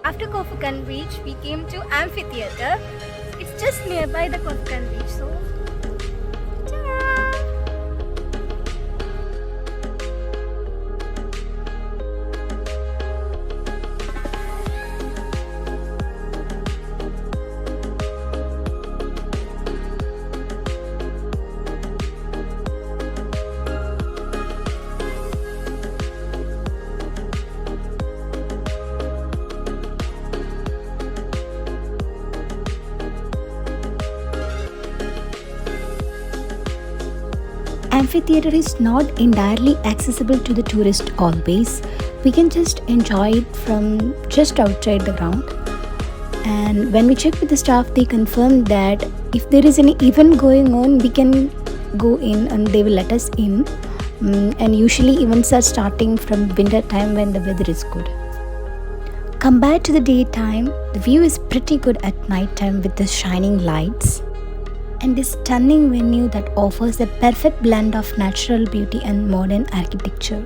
After Fakkan beach, we came to Amphitheater. It's just nearby the Fakkan beach, so ta-da! Amphitheater is not entirely accessible to the tourist always. We can just enjoy it from just outside the ground. And when we checked with the staff, they confirmed that if there is any event going on, we can go in and they will let us in. And usually events are starting from winter time when the weather is good. Compared to the daytime, the view is pretty good at night time with the shining lights. And this stunning venue that offers a perfect blend of natural beauty and modern architecture.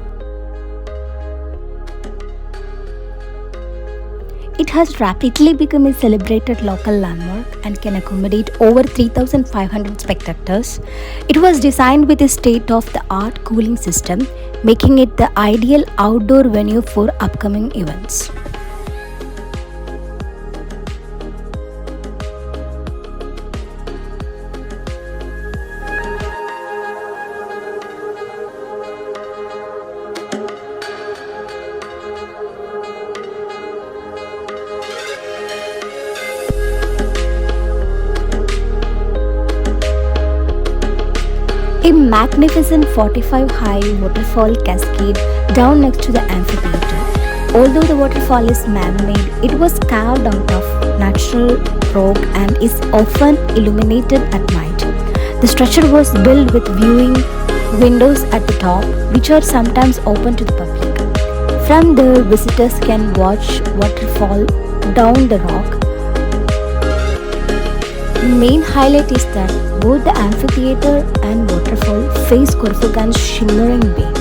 It has rapidly become a celebrated local landmark and can accommodate over 3,500 spectators. It was designed with a state-of-the-art cooling system, making it the ideal outdoor venue for upcoming events. A magnificent 45-high waterfall cascade down next to the amphitheater. Although the waterfall is man-made, it was carved out of natural rock and is often illuminated at night. The structure was built with viewing windows at the top, which are sometimes open to the public. From there, visitors can watch waterfall down the rock. The main highlight is that both the amphitheater and waterfall face Khor Fakkan's shimmering bay.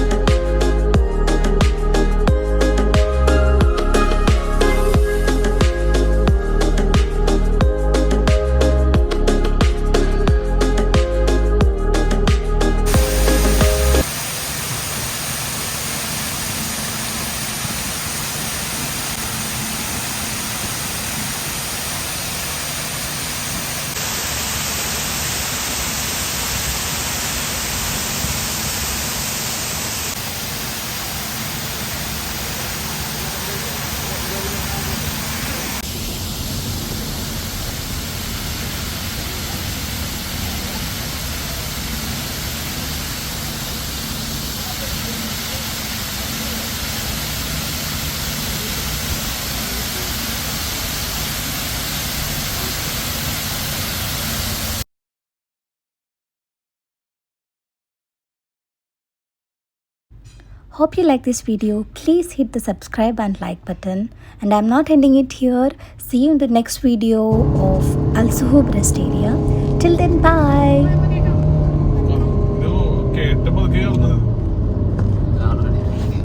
Hope you like this video. Please hit the subscribe and like button. And I'm not ending it here. See you in the next video of Al Suhub rest area. Till then, bye.